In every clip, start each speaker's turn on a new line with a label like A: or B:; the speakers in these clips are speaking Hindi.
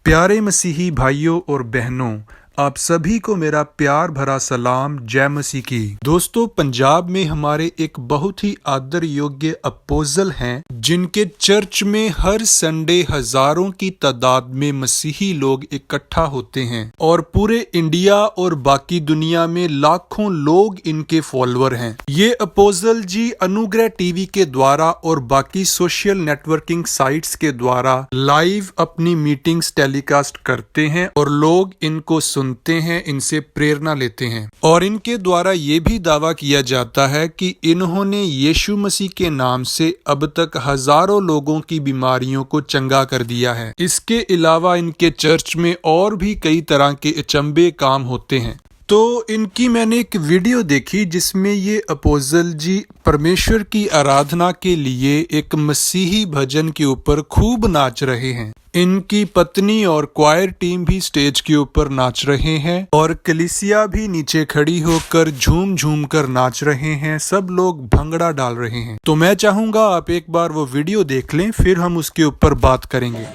A: प्यारे मसीही भाइयों और बहनों, आप सभी को मेरा प्यार भरा सलाम। जय मसीह की। दोस्तों, पंजाब में हमारे एक बहुत ही आदर योग्य अपोज़ल हैं जिनके चर्च में हर संडे हजारों की तादाद में मसीही लोग इकट्ठा होते हैं और पूरे इंडिया और बाकी दुनिया में लाखों लोग इनके फॉलोअर हैं। ये अपोज़ल जी अनुग्रह टीवी के द्वारा और बाकी सोशल नेटवर्किंग साइट्स के द्वारा लाइव अपनी मीटिंग्स टेलीकास्ट करते हैं और लोग इनको सुनते हैं, इनसे प्रेरणा लेते हैं। और इनके द्वारा ये भी दावा किया जाता है कि इन्होंने यीशु मसीह के नाम से अब तक हजारों लोगों की बीमारियों को चंगा कर दिया है। इसके अलावा इनके चर्च में और भी कई तरह के अचंभे काम होते हैं। तो इनकी मैंने एक वीडियो देखी जिसमें ये अपोज़ल जी परमेश्वर की आराधना के लिए एक मसीही भजन के ऊपर खूब नाच रहे हैं। इनकी पत्नी और क्वायर टीम भी स्टेज के ऊपर नाच रहे हैं और कलीसिया भी नीचे खड़ी होकर झूम झूम कर नाच रहे हैं। सब लोग भंगड़ा डाल रहे हैं। तो मैं चाहूंगा आप एक बार वो वीडियो देख लें, फिर हम उसके ऊपर बात करेंगे।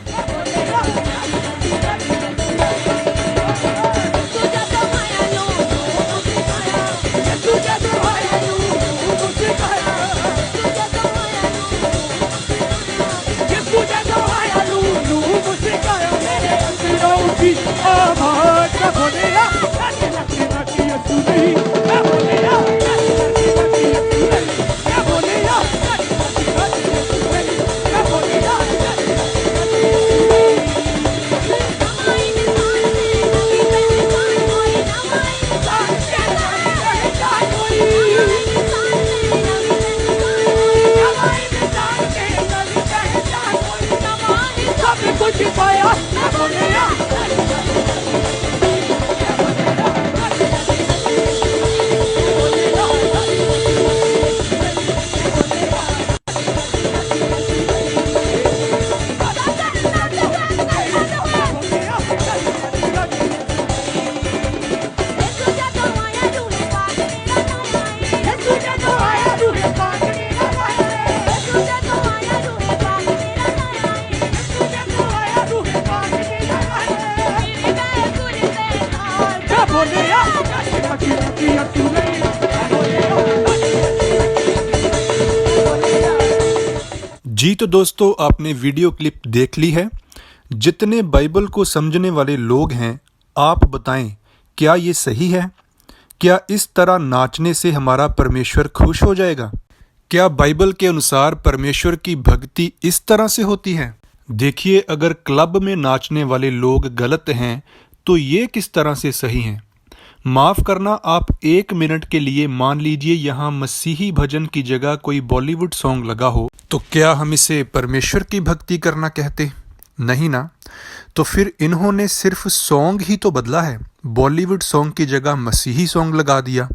A: जी तो दोस्तों, आपने वीडियो क्लिप देख ली है। जितने बाइबल को समझने वाले लोग हैं, आप बताएं, क्या ये सही है? क्या इस तरह नाचने से हमारा परमेश्वर खुश हो जाएगा? क्या बाइबल के अनुसार परमेश्वर की भक्ति इस तरह से होती है? देखिए, अगर क्लब में नाचने वाले लोग गलत हैं तो ये किस तरह से सही हैं? माफ़ करना, आप 1 मिनट के लिए मान लीजिए यहाँ मसीही भजन की जगह कोई बॉलीवुड सॉन्ग लगा हो, तो क्या हम इसे परमेश्वर की भक्ति करना कहते? नहीं ना। तो फिर इन्होंने सिर्फ सॉन्ग ही तो बदला है, बॉलीवुड सॉन्ग की जगह मसीही सॉन्ग लगा दिया।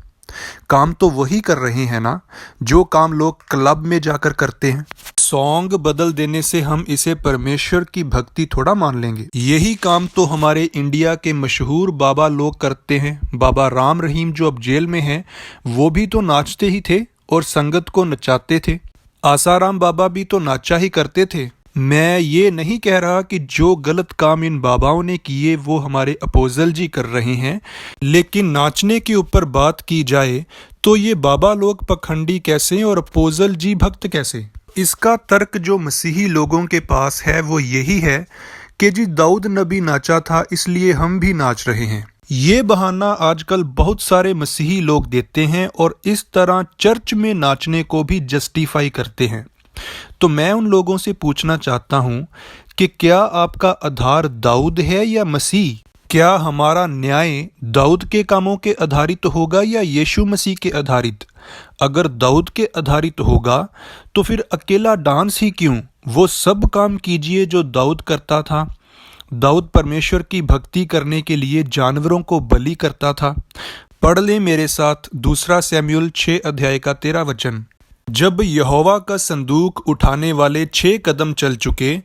A: काम तो वही कर रहे हैं ना जो काम लोग क्लब में जाकर करते हैं। सॉन्ग बदल देने से हम इसे परमेश्वर की भक्ति थोड़ा मान लेंगे। यही काम तो हमारे इंडिया के मशहूर बाबा लोग करते हैं। बाबा राम रहीम जो अब जेल में हैं, वो भी तो नाचते ही थे और संगत को नचाते थे। आसाराम बाबा भी तो नाचा ही करते थे। मैं ये नहीं कह रहा कि जो गलत काम इन बाबाओं ने किए वो हमारे अपोज़ल जी कर रहे हैं, लेकिन नाचने के ऊपर बात की जाए तो ये बाबा लोग पखंडी कैसे और अपोज़ल जी भक्त कैसे? इसका तर्क जो मसीही लोगों के पास है वो यही है कि जी दाऊद नबी नाचा था इसलिए हम भी नाच रहे हैं। ये बहाना आजकल बहुत सारे मसीही लोग देते हैं और इस तरह चर्च में नाचने को भी जस्टिफाई करते हैं। तो मैं उन लोगों से पूछना चाहता हूँ कि क्या आपका आधार दाऊद है या मसीह? क्या हमारा न्याय दाऊद के कामों के आधारित होगा या यीशु मसीह के आधारित? अगर दाऊद के आधारित होगा तो फिर अकेला डांस ही क्यों? वो सब काम कीजिए जो दाऊद करता था। दाऊद परमेश्वर की भक्ति करने के लिए जानवरों को बलि करता था। पढ़ लें मेरे साथ 2 शमूएल 6 अध्याय का 13 वचन। जब यहोवा का संदूक उठाने वाले 6 कदम चल चुके,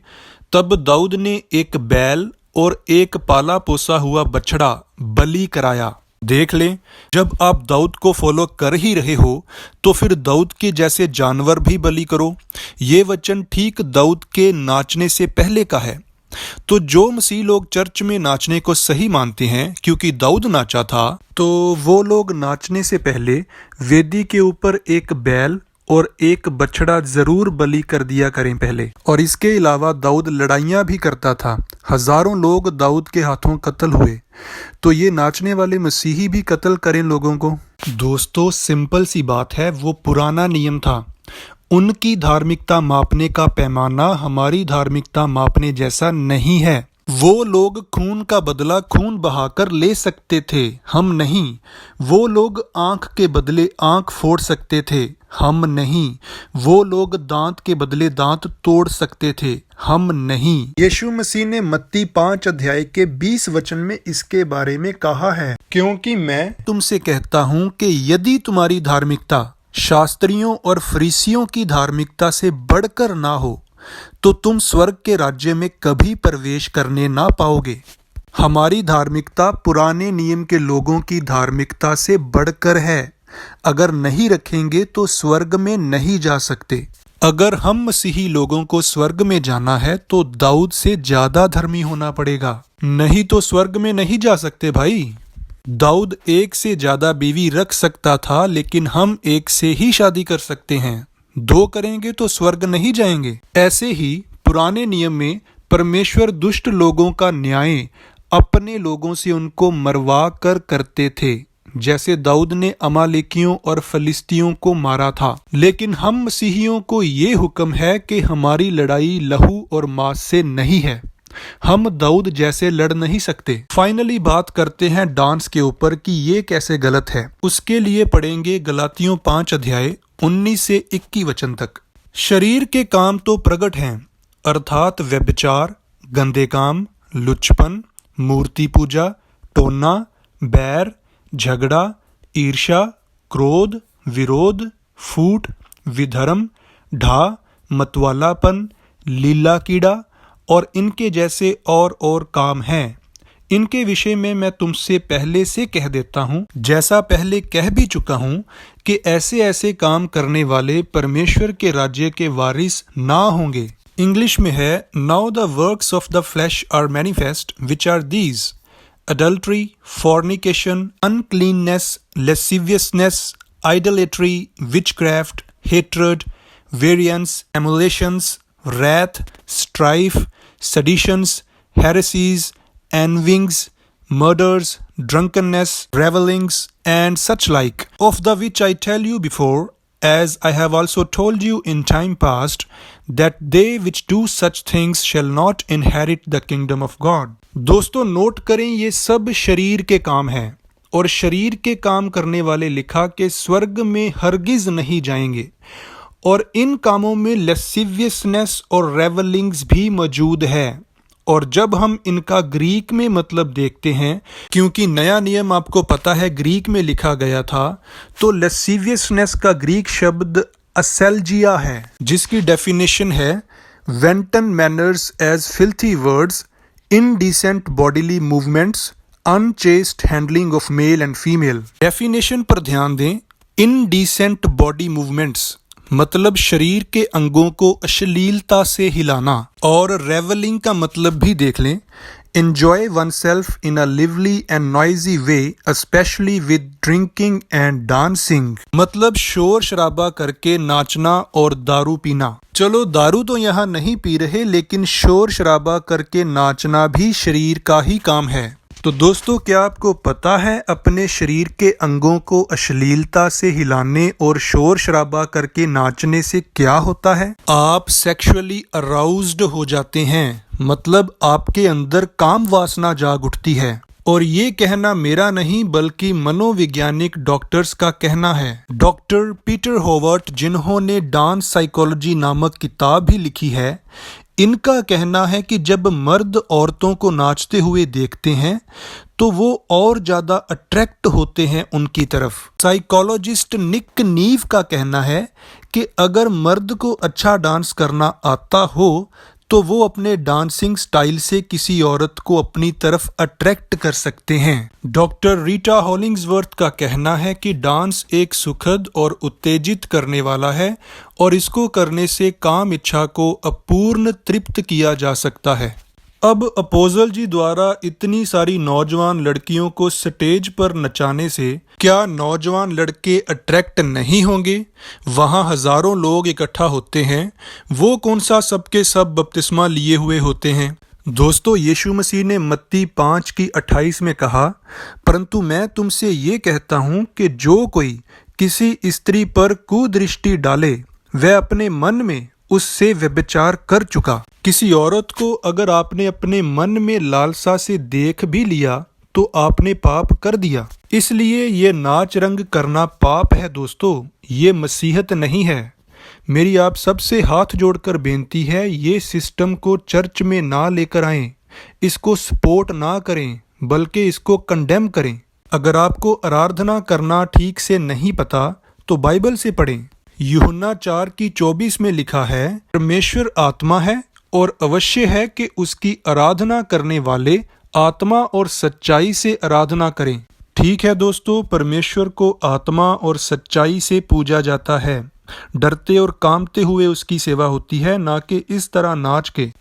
A: तब दाऊद ने एक बैल और एक पाला पोसा हुआ बछड़ा बलि कराया। देख लें, जब आप दाऊद को फॉलो कर ही रहे हो तो फिर दाऊद के जैसे जानवर भी बलि करो। ये वचन ठीक दाऊद के नाचने से पहले का है। तो जो मसीह लोग चर्च में नाचने को सही मानते हैं क्योंकि दाऊद नाचा था, तो वो लोग नाचने से पहले वेदी के ऊपर एक बैल और एक बछड़ा जरूर बलि कर दिया करें पहले। और इसके अलावा दाऊद लड़ाइयाँ भी करता था, हजारों लोग दाऊद के हाथों कत्ल हुए, तो ये नाचने वाले मसीही भी कत्ल करें लोगों को। दोस्तों सिंपल सी बात है, वो पुराना नियम था। उनकी धार्मिकता मापने का पैमाना हमारी धार्मिकता मापने जैसा नहीं है। वो लोग खून का बदला खून बहाकर ले सकते थे, हम नहीं। वो लोग आंख के बदले आंख फोड़ सकते थे, हम नहीं। वो लोग दांत के बदले दांत तोड़ सकते थे, हम नहीं। यीशु मसीह ने मत्ती 5 अध्याय के 20 वचन में इसके बारे में कहा है, क्योंकि मैं तुमसे कहता हूँ कि यदि तुम्हारी धार्मिकता शास्त्रियों और फरीसियों की धार्मिकता से बढ़कर ना हो, तो तुम स्वर्ग के राज्य में कभी प्रवेश करने ना पाओगे। हमारी धार्मिकता पुराने नियम के लोगों की धार्मिकता से बढ़कर है। अगर नहीं रखेंगे तो स्वर्ग में नहीं जा सकते। अगर हम मसीही लोगों को स्वर्ग में जाना है तो दाऊद से ज्यादा धर्मी होना पड़ेगा, नहीं तो स्वर्ग में नहीं जा सकते भाई। दाऊद एक से ज्यादा बीवी रख सकता था, लेकिन हम एक से ही शादी कर सकते हैं। 2 करेंगे तो स्वर्ग नहीं जाएंगे। ऐसे ही पुराने नियम में परमेश्वर दुष्ट लोगों का न्याय अपने लोगों से उनको मरवा कर करते थे, जैसे दाऊद ने अमालेकियों और फलिस्तियों को मारा था। लेकिन हम मसीहियों को ये हुक्म है कि हमारी लड़ाई लहू और मांस से नहीं है, हम दाऊद जैसे लड़ नहीं सकते। फाइनली बात करते हैं डांस के ऊपर कि ये कैसे गलत है। उसके लिए पढ़ेंगे गलातियों 5 अध्याय 19 से 21 वचन तक। शरीर के काम तो प्रकट हैं, अर्थात व्यभिचार, गंदे काम, लुचपन, मूर्ति पूजा, टोना, बैर, झगड़ा, ईर्ष्या, क्रोध, विरोध, फूट, विधर्म, ढा, मतवालापन, लीला कीड़ा और इनके जैसे और काम हैं। इनके विषय में मैं तुमसे पहले से कह देता हूँ, जैसा पहले कह भी चुका हूँ, कि ऐसे ऐसे काम करने वाले परमेश्वर के राज्य के वारिस ना होंगे। इंग्लिश में है, now the works of the flesh are manifest which are these: adultery, fornication, uncleanness, lasciviousness, idolatry, witchcraft, hatred, variance, emulations, wrath, strife, seditions, heresies, envyings, murders, drunkenness, revellings, and such like, of the which I tell you before, as I have also told you in time past, that they which do such things shall not inherit the kingdom of God. दोस्तों नोट करें, ये सब शरीर के काम हैं, और शरीर के काम करने वाले लिखा के स्वर्ग में हरगिज नहीं जाएंगे। और इन कामों में लैसिवियसनेस और रेवलिंग्स भी मौजूद है। और जब हम इनका ग्रीक में मतलब देखते हैं, क्योंकि नया नियम आपको पता है ग्रीक में लिखा गया था, तो लैसिवियसनेस का ग्रीक शब्द असेल्जिया है, जिसकी डेफिनेशन है wanton manners as filthy words, indecent bodily movements, unchaste handling of male and female. Definition पर ध्यान दें, इनडिसेंट बॉडी मूवमेंट्स मतलब शरीर के अंगों को अश्लीलता से हिलाना। और रेवलिंग का मतलब भी देख लें, enjoy oneself in a lively and noisy way, especially with drinking and dancing, मतलब शोर शराबा करके नाचना और दारू पीना। चलो दारू तो यहाँ नहीं पी रहे, लेकिन शोर शराबा करके नाचना भी शरीर का ही काम है। तो दोस्तों क्या आपको पता है अपने शरीर के अंगों को अश्लीलता से हिलाने और शोर शराबा करके नाचने से क्या होता है? आप सेक्सुअली अराउज्ड हो जाते हैं, मतलब आपके अंदर काम वासना जाग उठती है। और ये कहना मेरा नहीं बल्कि मनोवैज्ञानिक डॉक्टर्स का कहना है। डॉक्टर पीटर होवर्ट, जिन्होंने डांस साइकोलॉजी नामक किताब भी लिखी है, इनका कहना है कि जब मर्द औरतों को नाचते हुए देखते हैं तो वो और ज़्यादा अट्रैक्ट होते हैं उनकी तरफ। साइकोलॉजिस्ट निक नीव का कहना है कि अगर मर्द को अच्छा डांस करना आता हो तो वो अपने डांसिंग स्टाइल से किसी औरत को अपनी तरफ अट्रैक्ट कर सकते हैं। डॉक्टर रीटा हॉलिंग्सवर्थ का कहना है कि डांस एक सुखद और उत्तेजित करने वाला है और इसको करने से काम इच्छा को अपूर्ण तृप्त किया जा सकता है। अब अपोजल जी द्वारा इतनी सारी नौजवान लड़कियों को स्टेज पर नचाने से क्या नौजवान लड़के अट्रैक्ट नहीं होंगे? वहाँ हजारों लोग इकट्ठा होते हैं, वो कौन सा सबके सब बपतिस्मा लिए हुए होते हैं? दोस्तों, यीशु मसीह ने मत्ती 5:28 में कहा, परंतु मैं तुमसे ये कहता हूँ कि जो कोई किसी स्त्री पर कुदृष्टि डाले वह अपने मन में उससे व्यभिचार कर चुका। किसी औरत को अगर आपने अपने मन में लालसा से देख भी लिया तो आपने पाप कर दिया। इसलिए ये नाच रंग करना पाप है दोस्तों, ये मसीहत नहीं है। मेरी आप सबसे हाथ जोड़कर बेनती है, ये सिस्टम को चर्च में ना लेकर आएं, इसको सपोर्ट ना करें, बल्कि इसको कंडेम करें। अगर आपको आराधना करना ठीक से नहीं पता तो बाइबल से पढ़ें। यूहन्ना 4:24 में लिखा है, परमेश्वर आत्मा है और अवश्य है कि उसकी आराधना करने वाले आत्मा और सच्चाई से आराधना करें। ठीक है दोस्तों, परमेश्वर को आत्मा और सच्चाई से पूजा जाता है। डरते और कांपते हुए उसकी सेवा होती है, ना कि इस तरह नाच के।